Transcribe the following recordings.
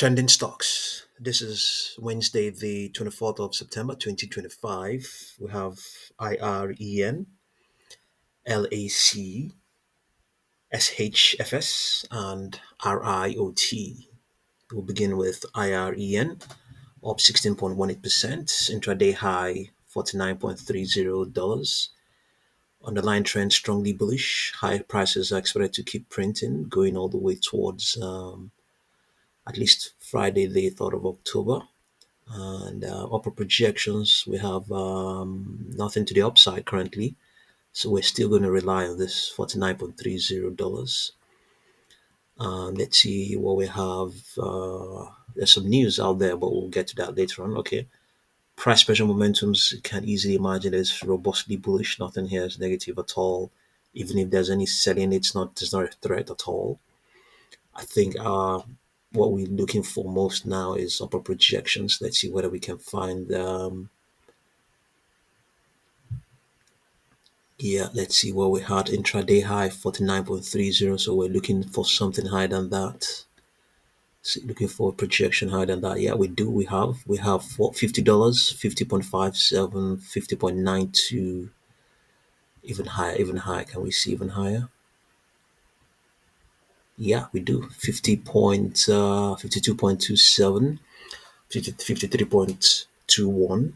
Trending stocks. This is Wednesday, the 24th of September, 2025. We have IREN, LAC, SHFS, and RIOT. We'll begin with IREN, up 16.18%, intraday high $49.30. Underlying trend strongly bullish. High prices are expected to keep printing, going all the way towards at least Friday, the 3rd of October. And upper projections, we have nothing to the upside currently. So we're still going to rely on this $49.30. Let's see what we have. There's some news out there, but we'll get to that later on. Okay. Price pressure momentums, you can easily imagine is robustly bullish. Nothing here is negative at all. Even if there's any selling, it's not a threat at all. I think what we're looking for most now is upper projections. Let's see whether we can find yeah, let's see what we had. Intraday high 49.30. So we're looking for something higher than that. So looking for a projection higher than that. Yeah, we do. We have what, $50, 50.57, 50.92, even higher, even higher. Can we see even higher? Yeah, we do. 52.27, 53.21.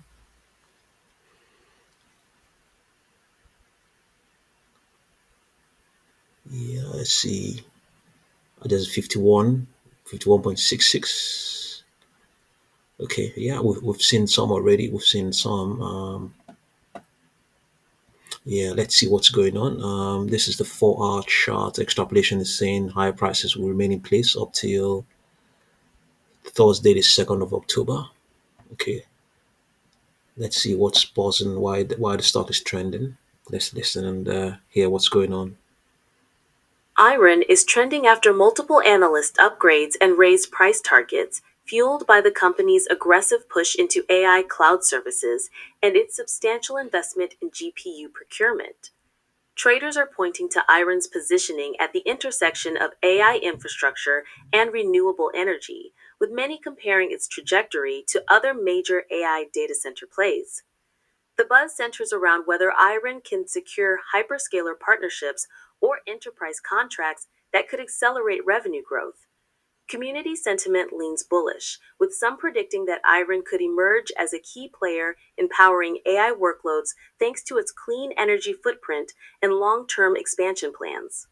Yeah, let's see. There's 51, 51.66. Okay, yeah, we've seen some already. We've seen some. Yeah, let's see what's going on. This is the 4-hour chart. Extrapolation is saying higher prices will remain in place up till Thursday, the 2nd of October. Okay, let's see what's pausing, why the stock is trending. Let's listen and hear what's going on. IREN is trending after multiple analyst upgrades and raised price targets, fueled by the company's aggressive push into AI cloud services and its substantial investment in GPU procurement. Traders are pointing to IREN's positioning at the intersection of AI infrastructure and renewable energy, with many comparing its trajectory to other major AI data center plays. The buzz centers around whether IREN can secure hyperscaler partnerships or enterprise contracts that could accelerate revenue growth. Community sentiment leans bullish, with some predicting that IREN could emerge as a key player in powering AI workloads thanks to its clean energy footprint and long term expansion plans.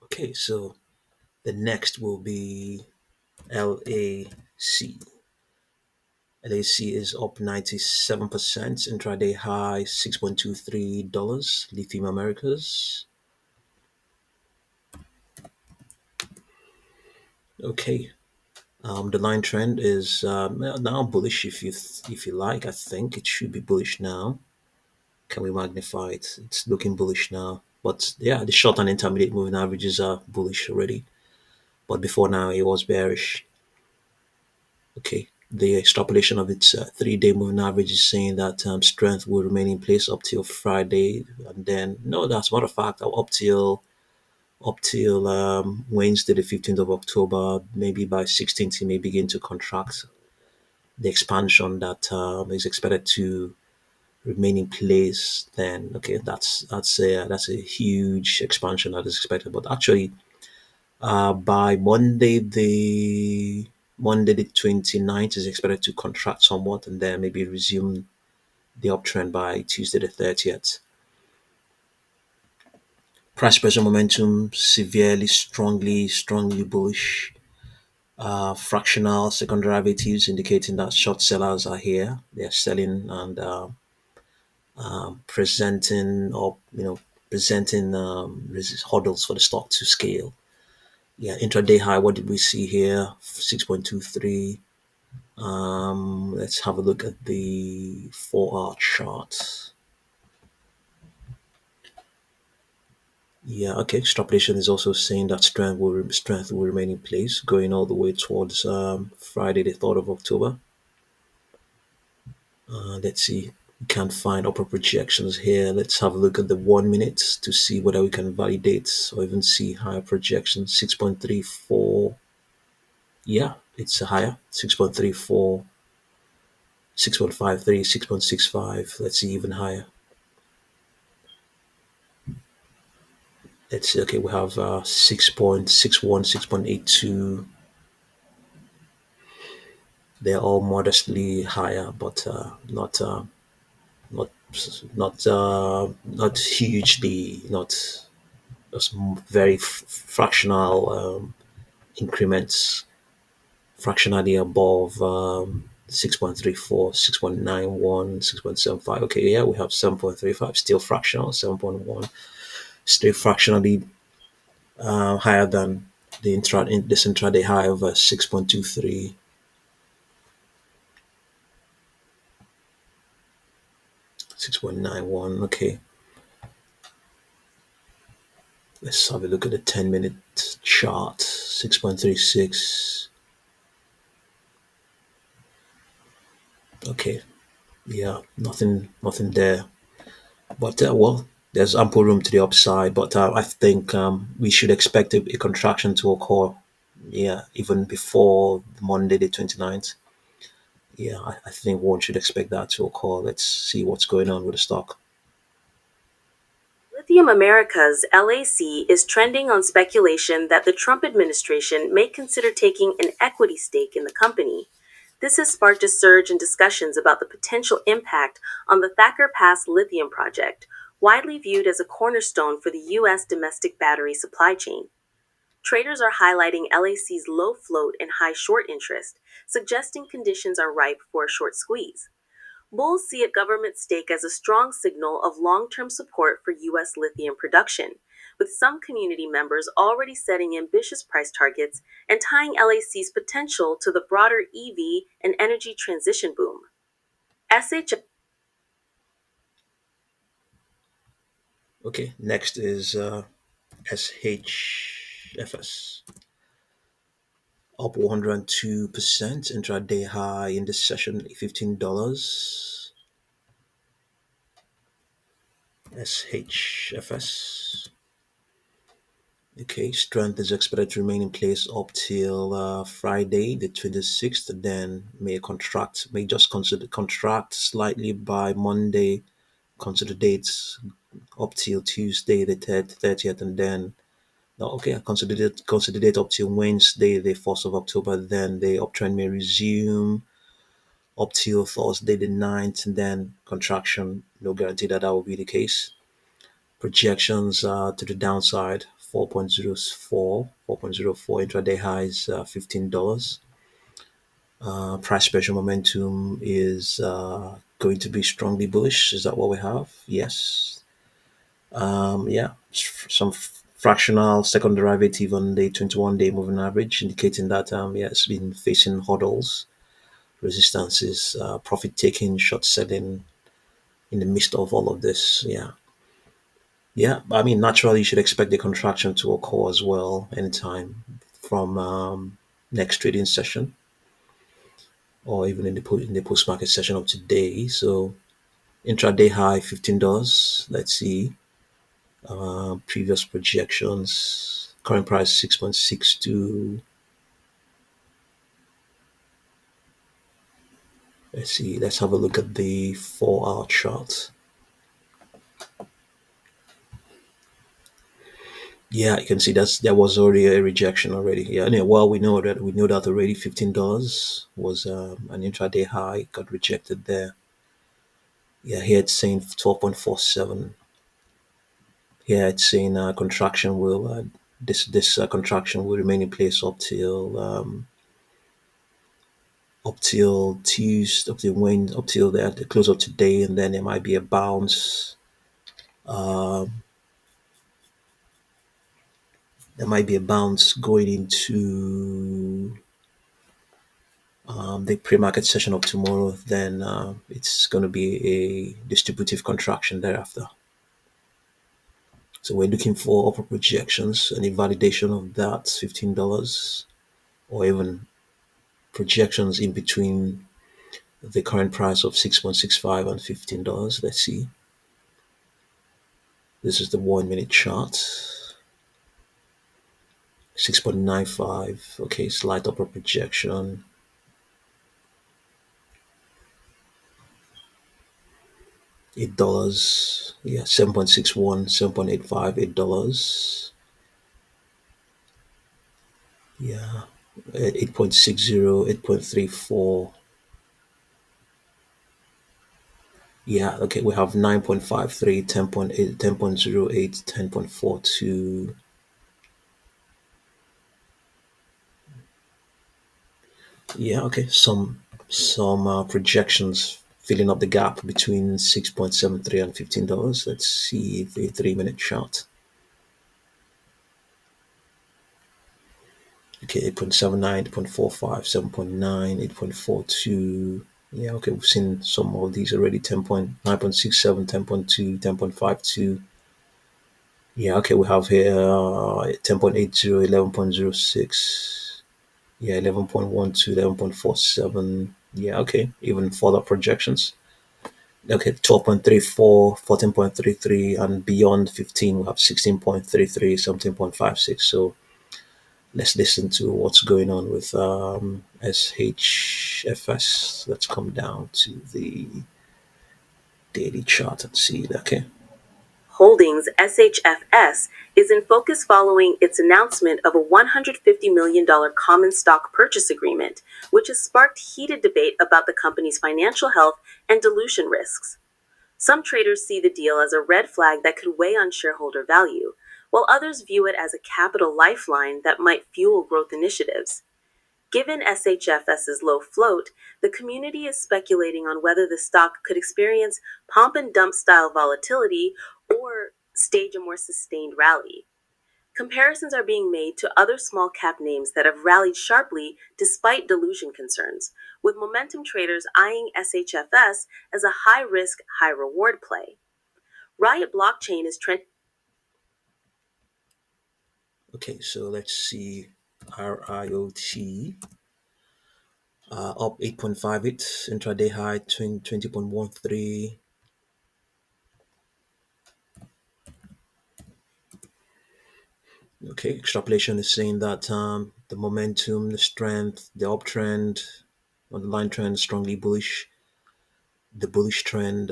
Okay, so the next will be LAC. LAC is up 97%, intraday high $6.23. Lithium Americas. Okay, the line trend is now bullish. If you like, I think it should be bullish now. Can we magnify it? It's looking bullish now. But yeah, the short and intermediate moving averages are bullish already. But before now, it was bearish. Okay, the extrapolation of its 3-day moving average is saying that strength will remain in place up till Friday, and then no, that's not a fact. Up till Wednesday, the 15th of October, maybe by 16th, it may begin to contract. The expansion that is expected to remain in place, then okay, that's a huge expansion that is expected. But actually, by Monday the 29th is expected to contract somewhat and then maybe resume the uptrend by Tuesday the 30th. Price pressure momentum severely, strongly bullish. Fractional second derivatives indicating that short sellers are here. They're selling and presenting or presenting hurdles for the stock to scale. Yeah, intraday high. What did we see here? 6.23. Let's have a look at the 4-hour chart. Yeah, okay. Extrapolation is also saying that strength will remain in place, going all the way towards Friday, the 3rd of October. Let's see. We can't find upper projections here. Let's have a look at the 1 minute to see whether we can validate or even see higher projections. 6.34. Yeah, it's higher. 6.34, 6.53, 6.65. Let's see even higher. Let's see. Okay, we have 6.61, 6.82. They're all modestly higher, but not not hugely, not just very fractional increments, fractionally above 6.34, 6.91, 6.75. Okay, yeah, we have 7.35, still fractional, 7.1, still fractionally higher than this intraday high of 6.23, 6.91. Okay, let's have a look at the 10-minute chart. 6.36. Okay, yeah, nothing there. But well, there's ample room to the upside. But I think we should expect a contraction to occur. Yeah, even before Monday the 29th. Yeah, I think one should expect that to occur. Let's see what's going on with the stock. Lithium Americas LAC is trending on speculation that the Trump administration may consider taking an equity stake in the company. This has sparked a surge in discussions about the potential impact on the Thacker Pass lithium project, widely viewed as a cornerstone for the U.S. domestic battery supply chain. Traders are highlighting LAC's low float and high short interest, suggesting conditions are ripe for a short squeeze. Bulls see a government stake as a strong signal of long term support for U.S. lithium production, with some community members already setting ambitious price targets and tying LAC's potential to the broader EV and energy transition boom. SHFS Okay, next is SHFS, up 102%, intraday high in this session, $15. SHFS. Okay, strength is expected to remain in place up till Friday, the 26th. Then may just consider contract slightly by Monday, consolidate up till Tuesday, the 30th, and then no, okay, consolidate up till Wednesday, the 1st of October. Then the uptrend may resume up till Thursday, the 9th, and then contraction. No guarantee that that will be the case. Projections to the downside 4.04 intraday highs $15. Price pressure momentum is going to be strongly bullish. Is that what we have? Yes. Yeah, some fractional second derivative on the 21-day moving average indicating that yeah, it's been facing hurdles, resistances, profit taking, short selling in the midst of all of this. Yeah. Yeah, I mean, naturally, you should expect the contraction to occur as well anytime from next trading session or even in the post market session of today. So intraday high $15. Let's see previous projections. Current price 6.62. Let's see. Let's have a look at the 4-hour chart. Yeah, you can see there was already a rejection already. Yeah, anyway, well, we know that already. $15 was an intraday high, got rejected there. Yeah, here it's saying 12.47. Here it's saying contraction will this contraction will remain in place up till Tuesday, up till the close of today, and then there might be a bounce. Um, there might be a bounce going into the pre-market session of tomorrow, then it's going to be a distributive contraction thereafter. So we're looking for upper projections and a validation of that $15, or even projections in between The current price of 6.65 and $15. Let's see. This is the 1 minute chart. 6.95. Okay, slight upper projection. $8. Yeah, 7.61, 7.85, $8. Yeah, 8.60, 8.34. Yeah, okay, we have 9.53, 10.8, 10.08, 10.42. Yeah, okay, some projections filling up the gap between 6.73 and $15. Let's see the 3 minute chart. Okay, 8.79, 8.45, 7.9, 8.42. Yeah, okay, we've seen some of these already. 10.9.67, 10.2, 10.52. Yeah, okay, we have here 10.80, 11.06. Yeah, 11.12, 11.47. Yeah, okay, even further projections. Okay, 12.34, 14.33, and beyond 15, we have 16.33, 17.56. So let's listen to what's going on with SHFS. Let's come down to the daily chart and see. Okay. Holdings SHFS is in focus following its announcement of a $150 million common stock purchase agreement, which has sparked heated debate about the company's financial health and dilution risks. Some traders see the deal as a red flag that could weigh on shareholder value, while others view it as a capital lifeline that might fuel growth initiatives. Given SHFS's low float, the community is speculating on whether the stock could experience pump and dump style volatility or stage a more sustained rally. Comparisons are being made to other small cap names that have rallied sharply despite dilution concerns, with momentum traders eyeing SHFS as a high risk, high reward play. Riot blockchain is trending. Okay, so let's see. RIOT up 8.58, intraday high 20.13. Okay, extrapolation is saying that the momentum, the strength, the uptrend, underlying trend strongly bullish. The bullish trend,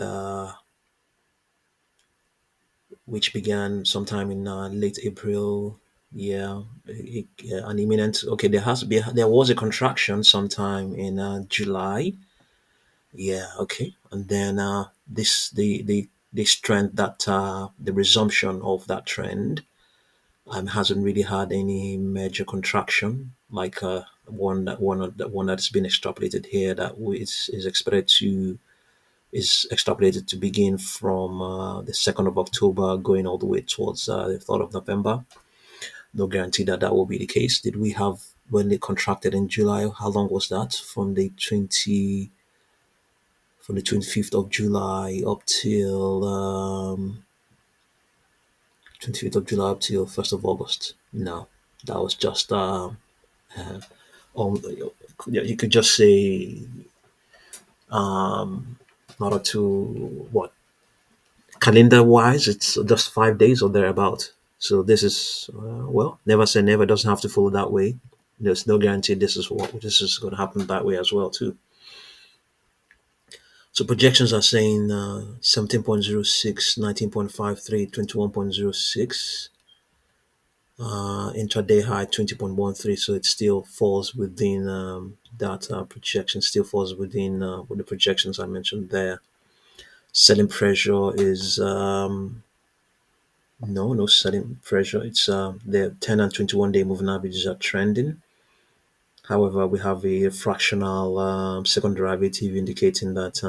which began sometime in late April. Yeah, an imminent. Okay, there was a contraction sometime in July. Yeah, okay, and then this trend that the resumption of that trend hasn't really had any major contraction like one that's been extrapolated here is expected to is extrapolated to begin from the 2nd of October going all the way towards the 3rd of November. No guarantee that that will be the case. Did we have when they contracted in July? How long was that? From the 25th of July up till 25th of July up till 1st of August. No, that was just uh, um, you could just say not up to what calendar wise, it's just 5 days or thereabout. So this is well, never say never. Doesn't have to follow that way. There's no guarantee this is going to happen that way as well too. So projections are saying 17.06, 19.53, 21.06, intraday high 20.13. So it still falls within that projection. Still falls within with the projections I mentioned there. Selling pressure is no selling pressure. It's the 10 and 21-day moving averages are trending. However, we have a fractional second derivative indicating that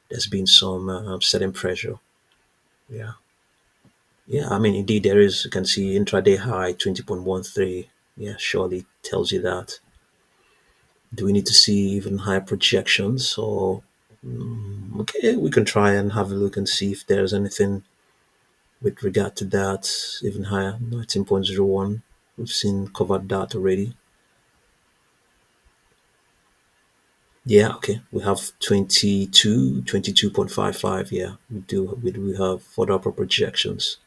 there's been some selling pressure. Yeah. Yeah, I mean, indeed, there is. You can see intraday high 20.13. Yeah, surely tells you that. Do we need to see even higher projections? Or, okay, we can try and have a look and see if there's anything with regard to that, even higher, 19.01. We've seen covered that already. Yeah, okay. We have 22.55. Yeah, we do have further upper projections.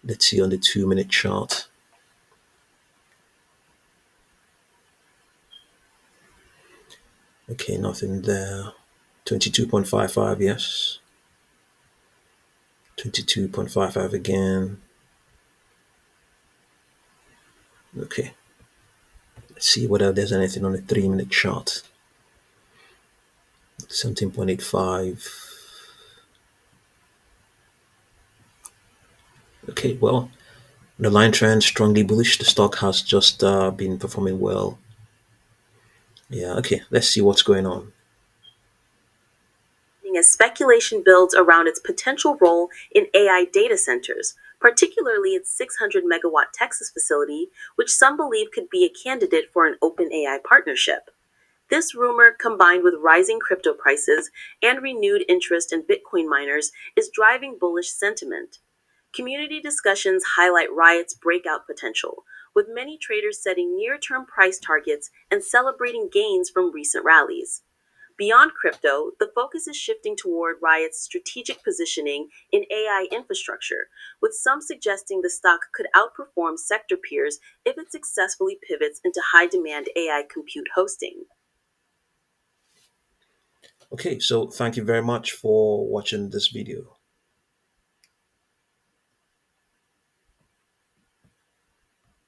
Let's see on the 2 minute chart. Okay, nothing there. 22.55, yes. 22.55 again. Okay, let's see whether there's anything on the 3 minute chart. 17.85. Okay, well, the line trend strongly bullish. The stock has just been performing well. Yeah, okay, let's see what's going on. As speculation builds around its potential role in AI data centers, particularly its 600 megawatt Texas facility, which some believe could be a candidate for an open AI partnership. This rumor, combined with rising crypto prices and renewed interest in Bitcoin miners, is driving bullish sentiment. Community discussions highlight RIOT's breakout potential, with many traders setting near term price targets and celebrating gains from recent rallies. Beyond crypto, the focus is shifting toward RIOT's strategic positioning in AI infrastructure, with some suggesting the stock could outperform sector peers if it successfully pivots into high demand AI compute hosting. Okay, so thank you very much for watching this video.